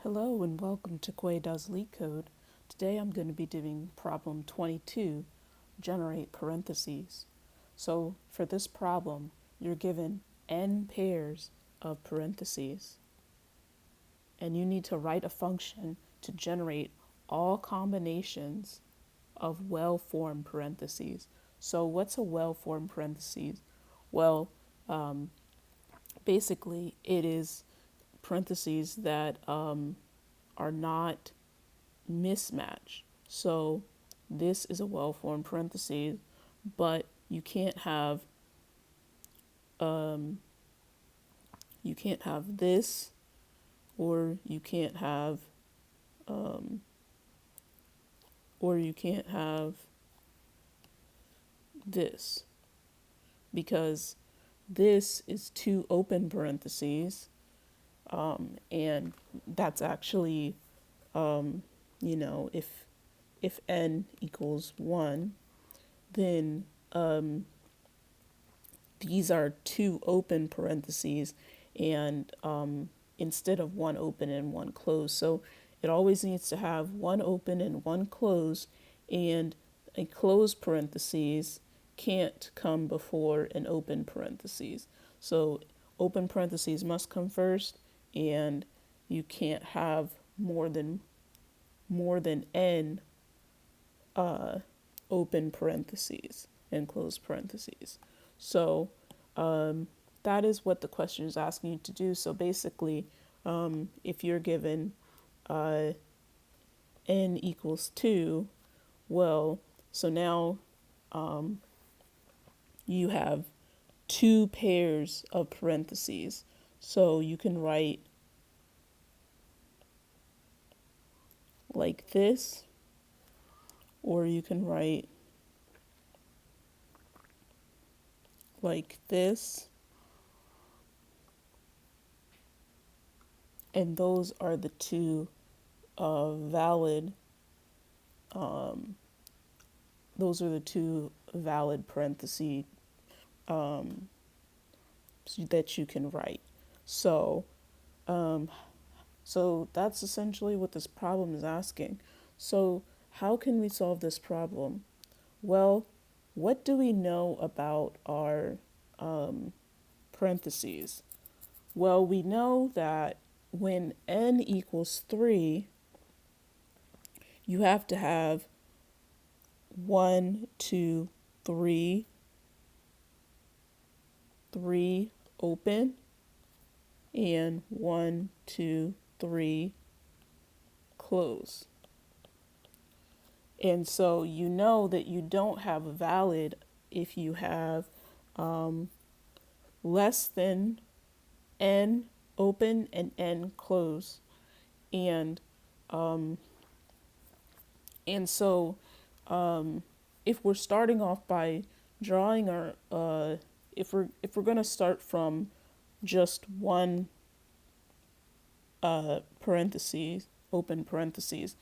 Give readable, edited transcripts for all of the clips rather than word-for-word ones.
Hello and welcome to Quay Does Leetcode. Today I'm going to be doing problem 22, generate parentheses. So for this problem, you're given n pairs of parentheses, and you need to write a function to generate all combinations of well-formed parentheses. So what's a well-formed parentheses? Well, basically it is parentheses that are not mismatched. So this is a well-formed parentheses, but um, you can't have this, or you can't have um, or you can't have this, because this is two open parentheses, and that's actually if n equals 1, then these are two open parentheses, and instead of one open and one closed. So it always needs to have one open and one closed, and a closed parentheses can't come before an open parentheses. So open parentheses must come first, and you can't have more than n open parentheses and closed parentheses. So that is what the question is asking you to do. So basically, if you're given n equals 2, well, so now you have two pairs of parentheses. So you can write like this, or you can write like this, and those are the two valid parentheses that you can write. So so that's essentially what this problem is asking. So how can we solve this problem? Well, what do we know about our parentheses? Well, we know that when n equals 3, you have to have 1, 2, 3, 3 open, and 1, 2, 3 close. And so you know that you don't have a valid if you have less than n open and n close. And so if we're starting off by drawing our if we're going to start from just one parentheses, open parentheses,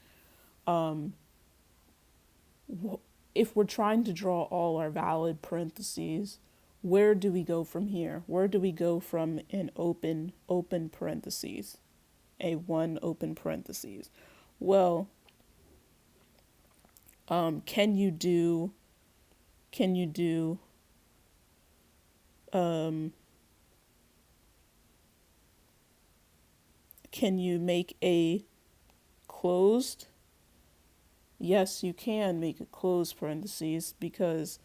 if we're trying to draw all our valid parentheses, where do we go from here? Where do we go from an open parentheses, a one open parentheses? Well, can you make a closed? Yes, you can make a closed parentheses, because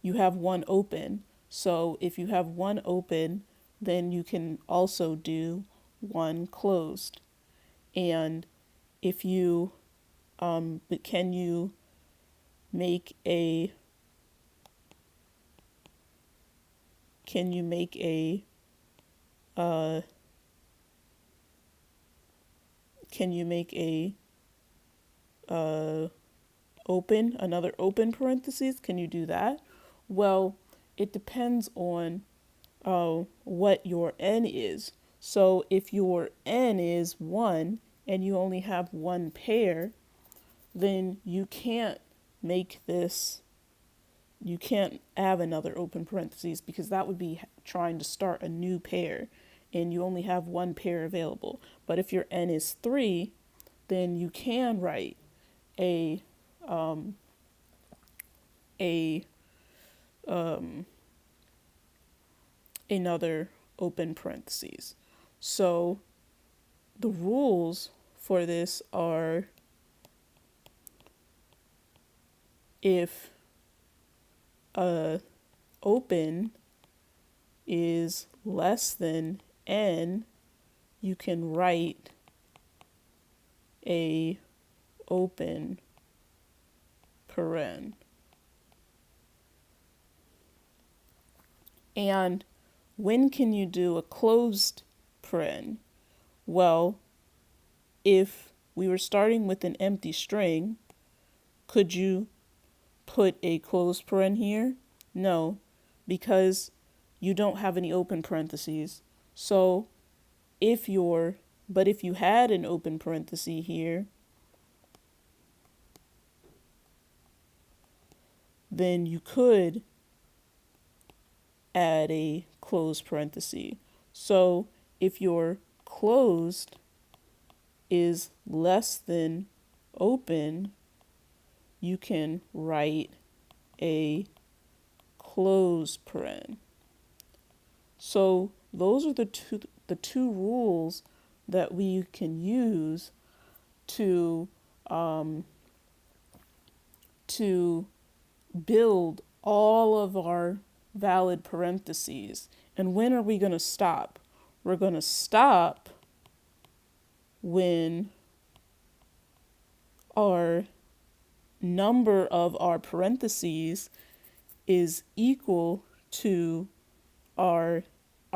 you have one open. So if you have one open, then you can also do one closed. And if you but can you make a another open parentheses? Can you do that? Well, it depends on what your n is. So if your n is 1 and you only have one pair, then you can't have another open parentheses, because that would be trying to start a new pair. and you only have one pair available. But if your n is 3, then you can write a a another open parentheses. So the rules for this are, if open is less than n, you can write a open paren. And when can you do a closed paren? Well, if we were starting with an empty string, could you put a closed paren here? No, because you don't have any open parentheses. So if you had an open parenthesis here, then you could add a closed parenthesis. So if your closed is less than open, you can write a closed paren. So those are the two rules that we can use to build all of our valid parentheses. And when are we going to stop? We're going to stop when our number of our parentheses is equal to our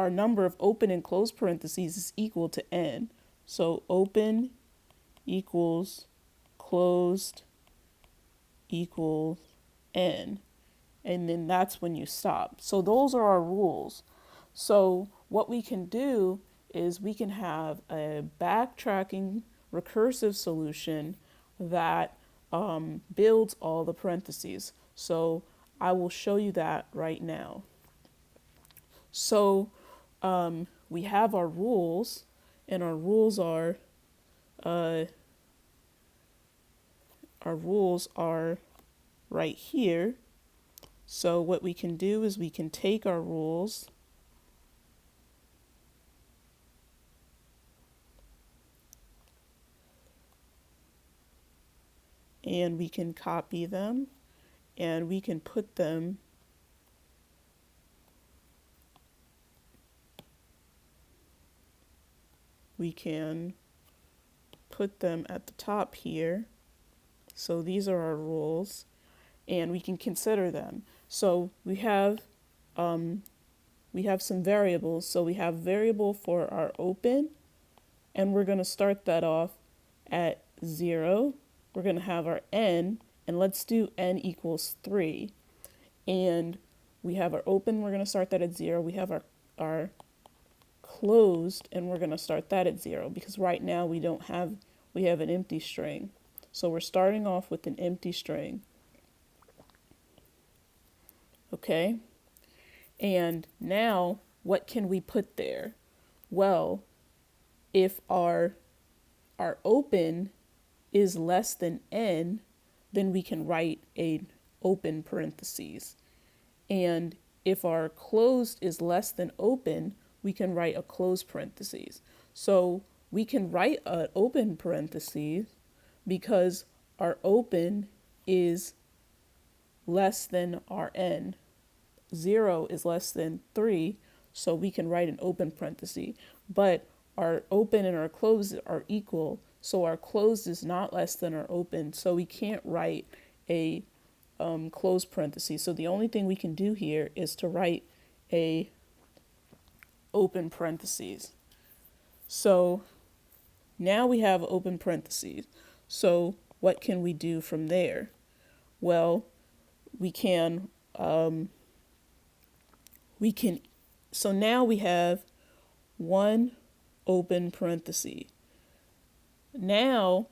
number of open and closed parentheses is equal to n. So open equals closed equals n. And then that's when you stop. So those are our rules. So what we can do is we can have a backtracking recursive solution that builds all the parentheses. So I will show you that right now. So we have our rules, and our rules are right here. So what we can do is we can take our rules and we can copy them, and we can put them at the top here. So these are our rules, and we can consider them. So we have some variables. So we have variable for our open, and we're going to start that off at 0. We're going to have our n, and let's do n equals 3. And we have our open, we're going to start that at 0. We have our closed, and we're going to start that at 0, because right now we have an empty string. So we're starting off with an empty string. Okay? And now, what can we put there? Well, if our open is less than n, then we can write an open parentheses. And if our closed is less than open, we can write a closed parentheses. So we can write an open parentheses because our open is less than our n. 0 is less than 3, so we can write an open parenthesis. But our open and our closed are equal, so our closed is not less than our open, so we can't write a closed parenthesis. So the only thing we can do here is to write a open parentheses. So now we have open parentheses. So what can we do from there? Well, so now we have one open parenthesis. Now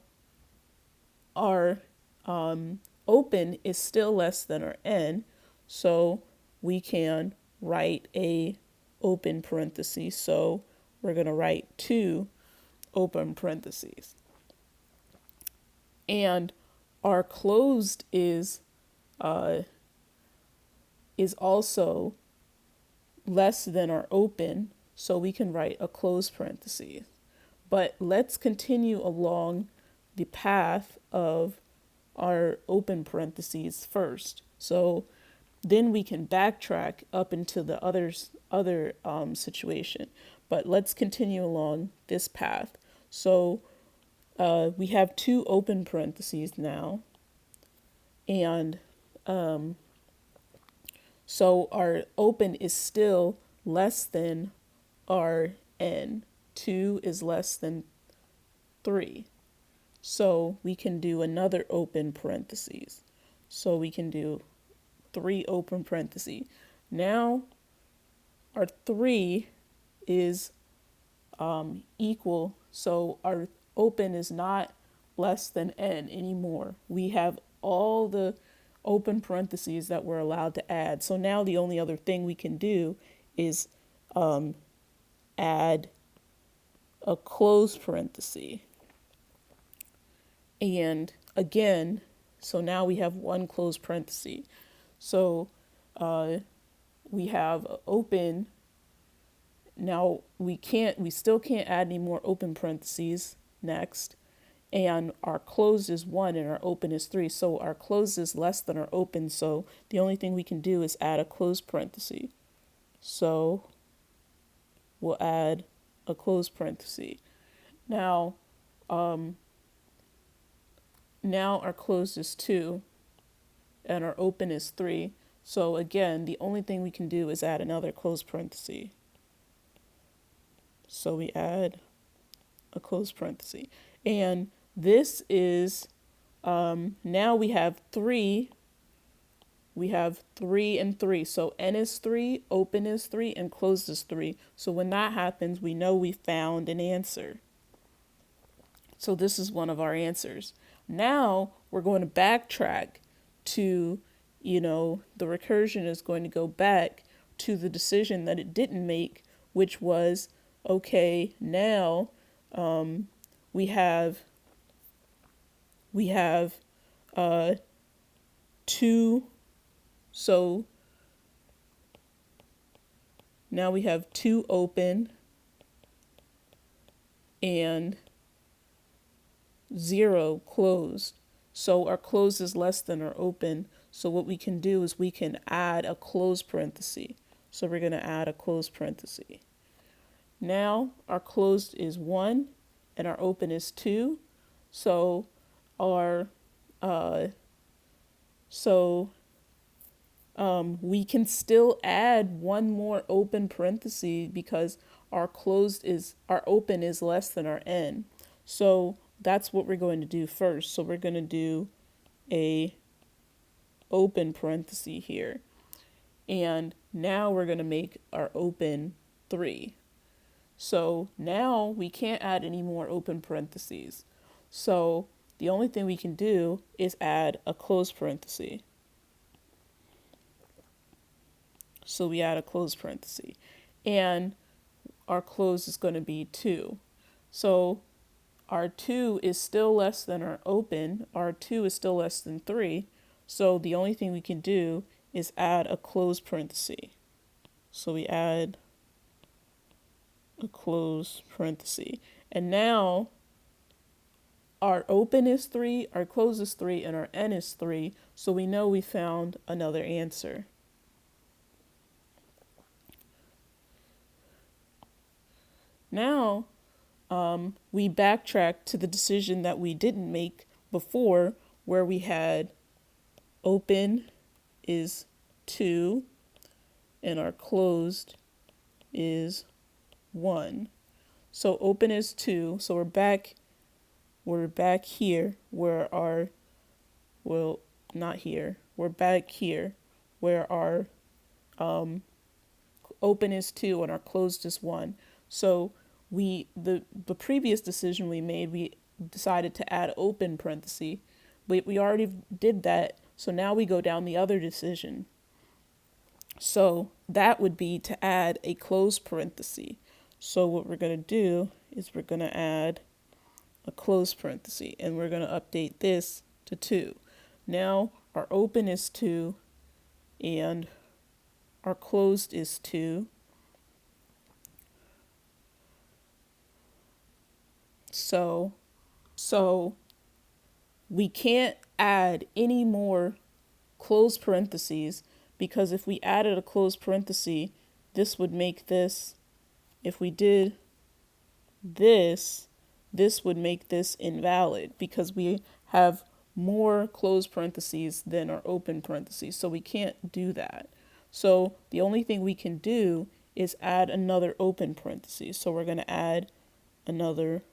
our open is still less than our n, so we can write a open parenthesis. So we're going to write 2 open parentheses. And our closed is also less than our open, so we can write a closed parenthesis. But let's continue along the path of our open parentheses first. So then we can backtrack up into the other situation. But let's continue along this path. So we have 2 open parentheses now. And so our open is still less than our n. 2 is less than 3. So we can do another open parentheses. So we can do 3 open parentheses. Now our 3 is equal. So our open is not less than n anymore. We have all the open parentheses that we're allowed to add. So now the only other thing we can do is add a closed parenthesis. And again, so now we have 1 closed parenthesis. So we have open. Now we still can't add any more open parentheses next. And our closed is 1 and our open is 3. So our closed is less than our open. So the only thing we can do is add a closed parenthesis. So we'll add a closed parenthesis. Now our closed is 2 and our open is 3. So again, the only thing we can do is add another closed parenthesis. So we add a closed parenthesis. And this is, now we have 3. We have 3 and 3. So n is 3, open is 3, and closed is 3. So when that happens, we know we found an answer. So this is one of our answers. Now we're going to backtrack to, the recursion is going to go back to the decision that it didn't make, which was, okay, now we have 2. So now we have 2 open and 0 closed. So our closed is less than our open. So what we can do is we can add a closed parenthesis. So we're going to add a closed parenthesis. Now our closed is 1 and our open is 2. So we can still add 1 more open parenthesis because our open is less than our n. So that's what we're going to do first. So we're going to do a open parenthesis here. And now we're going to make our open 3. So now we can't add any more open parentheses. So the only thing we can do is add a closed parenthesis. So we add a closed parenthesis. And our closed is going to be 2. So our 2 is still less than our open. Our 2 is still less than 3. So the only thing we can do is add a closed parenthesis. So we add a closed parenthesis. And now our open is 3, our closed is 3, and our n is 3. So we know we found another answer. Now we backtrack to the decision that we didn't make before, where we had open is 2 and our closed is 1. So open is 2. So we're back here where our, well, not here. We're back here where our open is 2 and our closed is 1. So the previous decision we made, we decided to add open parenthesis, but we already did that. So now we go down the other decision. So that would be to add a closed parenthesis. So what we're going to do is we're going to add a close parenthesis, and we're going to update this to 2. Now our open is 2 and our closed is 2. So we can't add any more closed parentheses, because if we added a closed parenthesis, this would make this, if we did this, this would make this invalid because we have more closed parentheses than our open parentheses. So we can't do that. So the only thing we can do is add another open parenthesis. So we're going to add another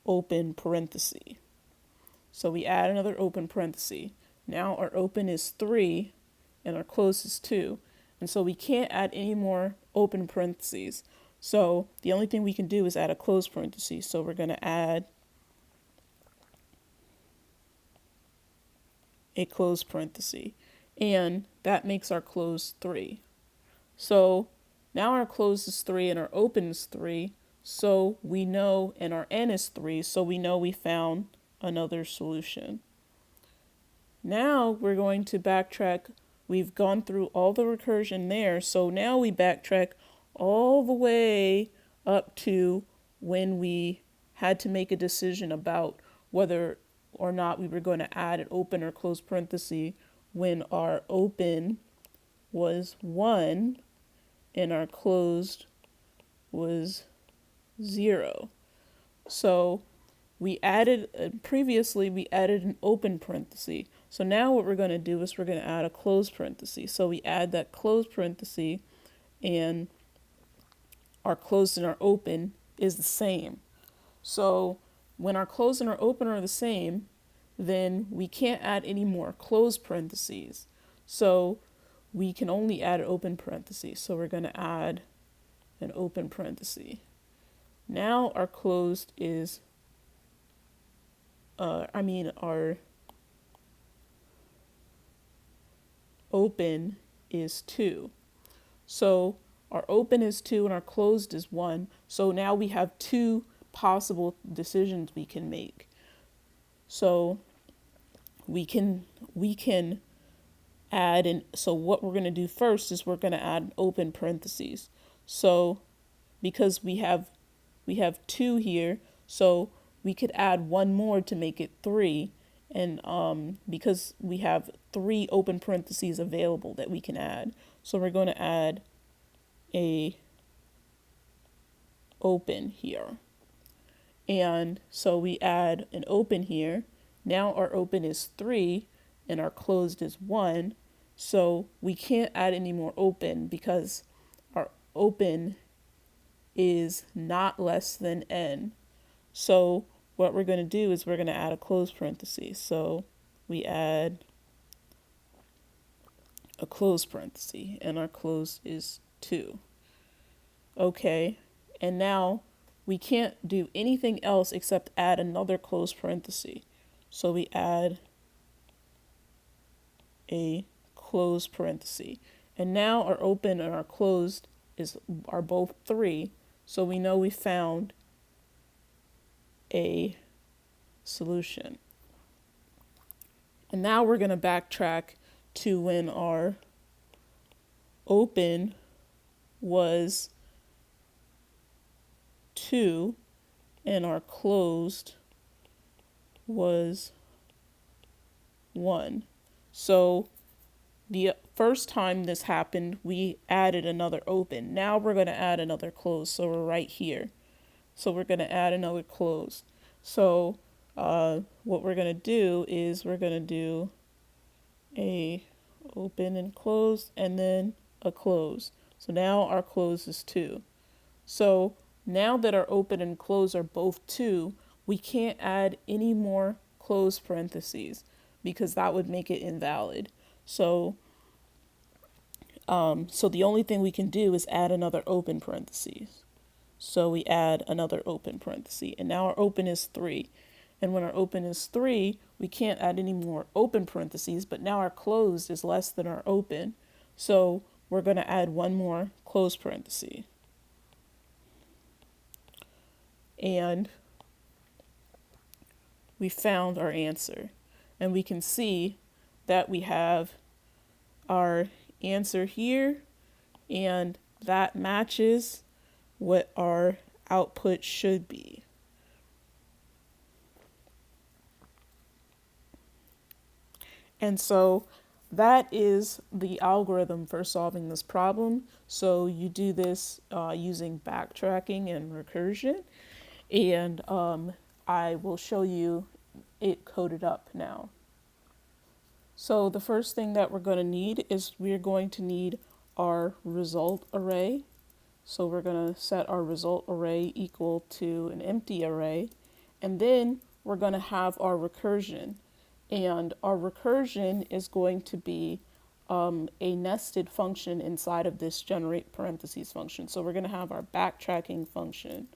open parenthesis. So we add another open parenthesis. Now our open is 3 and our close is 2. And so we can't add any more open parentheses. So the only thing we can do is add a closed parenthesis. So we're going to add a closed parenthesis. And that makes our close 3. So now our close is 3 and our open is 3. So we know, and our n is 3. So we know we found another solution. Now we're going to backtrack. We've gone through all the recursion there. So now we backtrack all the way up to when we had to make a decision about whether or not we were going to add an open or closed parenthesis when our open was 1 and our closed was 0. So we added, previously we added an open parenthesis. So now what we're going to do is we're going to add a closed parenthesis. So we add that closed parenthesis, and our closed and our open is the same. So when our closed and our open are the same, then we can't add any more closed parentheses. So we can only add an open parenthesis. So we're going to add an open parenthesis. Now our closed is, our open is 2. So our open is 2 and our closed is 1. So now we have 2 possible decisions we can make. So we can add, and so what we're going to do first is we're going to add open parentheses. So because we have 2 here, so we could add 1 more to make it 3. And because we have 3 open parentheses available that we can add. So we're going to add a open here. And so we add an open here. Now our open is 3 and our closed is 1. So we can't add any more open because our open is not less than n. So what we're going to do is we're going to add a closed parenthesis. So we add a closed parenthesis, and our close is 2. Okay, and now we can't do anything else except add another closed parenthesis. So we add a closed parenthesis. And now our open and our closed are both 3. So we know we found a solution. And now we're going to backtrack to when our open was 2 and our closed was 1. So the first time this happened, we added another open. Now we're going to add another close. So we're right here. So we're going to add another close. So what we're going to do is we're going to do a open and close and then a close. So now our close is 2. So now that our open and close are both 2, we can't add any more closed parentheses because that would make it invalid. So the only thing we can do is add another open parentheses. So we add another open parenthesis, and now our open is 3. And when our open is 3, we can't add any more open parentheses, but now our closed is less than our open. So we're going to add 1 more closed parenthesis. and we found our answer. And we can see that we have our answer here, and that matches what our output should be. And so that is the algorithm for solving this problem. So you do this using backtracking and recursion, and I will show you it coded up now. So the first thing that we're going to need is we're going to need our result array. So we're going to set our result array equal to an empty array, and then we're going to have our recursion. And our recursion is going to be a nested function inside of this generate parentheses function. So we're going to have our backtracking function,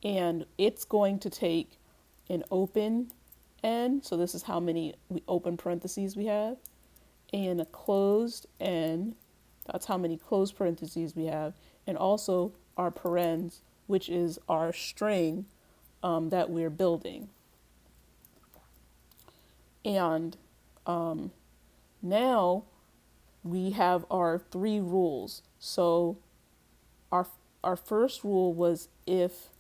and it's going to take an open n, so this is how many open parentheses we have, and a closed n, that's how many closed parentheses we have, and also our parens, which is our string that we're building. And now we have our three rules. So our first rule was if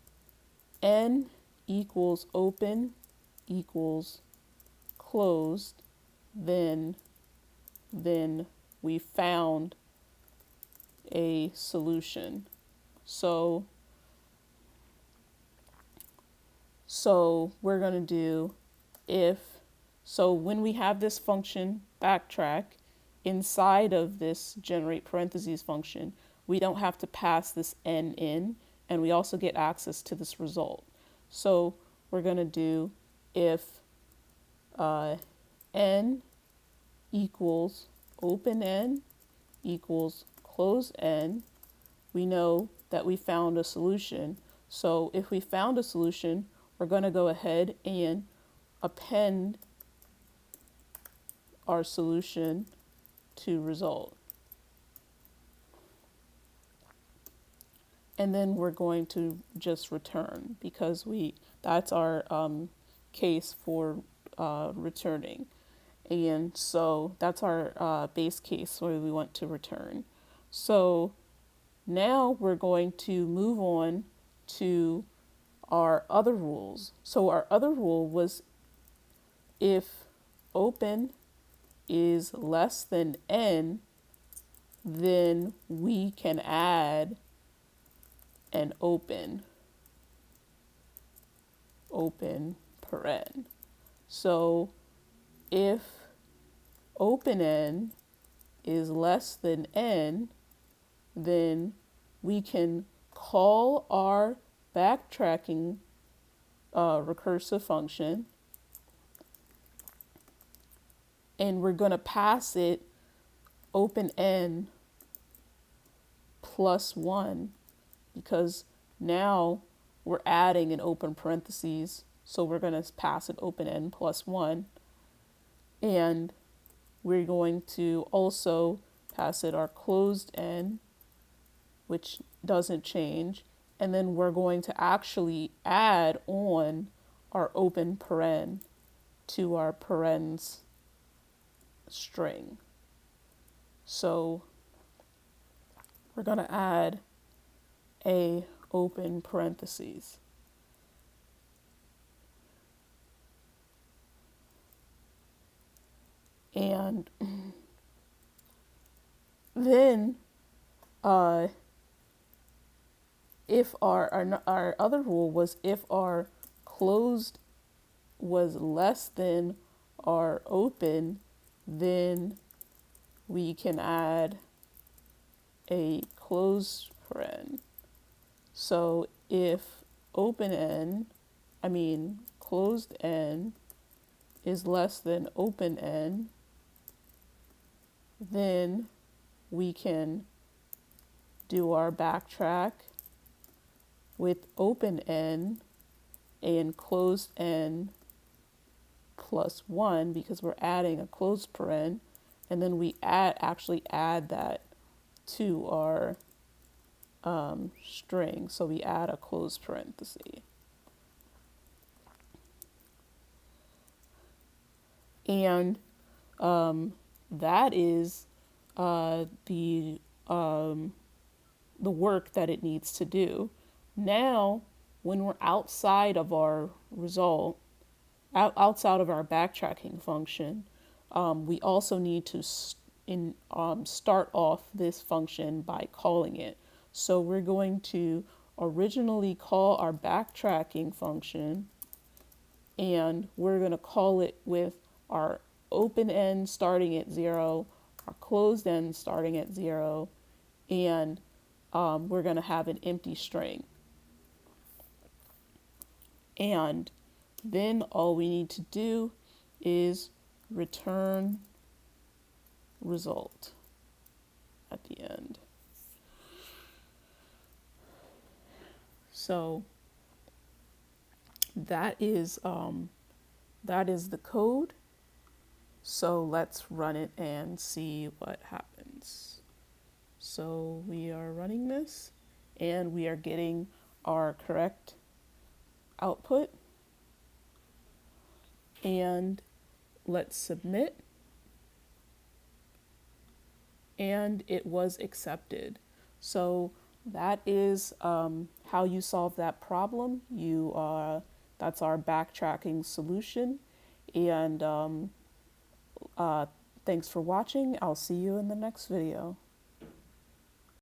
n equals open equals closed, then we found a solution. So we're going to do if, so when we have this function backtrack inside of this generate parentheses function, we don't have to pass this n in, and we also get access to this result. So we're going to do if n equals open n equals close n, we know that we found a solution. So if we found a solution, we're going to go ahead and append our solution to result. And then we're going to just return, because that's our case for returning. And so that's our base case where we want to return. So now we're going to move on to our other rules. So our other rule was if open is less than n, then we can add an open paren. So if open n is less than n, then we can call our backtracking recursive function, and we're going to pass it open n plus 1, because now we're adding an open parentheses, so we're going to pass it open n plus 1, and we're going to also pass it our closed n, which doesn't change, and then we're going to actually add on our open paren to our parens string. So we're going to add a open parentheses. And then if our other rule was if our closed was less than our open, then we can add a closed paren. So if closed n is less than open n, then we can do our backtrack with open n and closed n plus 1, because we're adding a closed paren, and then we actually add that to our string. So we add a close parenthesis. And that is the work that it needs to do. Now, when we're outside of our result, outside of our backtracking function, we also need to start off this function by calling it. So we're going to originally call our backtracking function, and we're going to call it with our open end starting at 0, our closed end starting at 0, and we're going to have an empty string. And then all we need to do is return result at the end. So that is the code. So let's run it and see what happens. So we are running this and we are getting our correct output. And let's submit. And it was accepted. So that is how you solve that problem. That's our backtracking solution. And thanks for watching. I'll see you in the next video.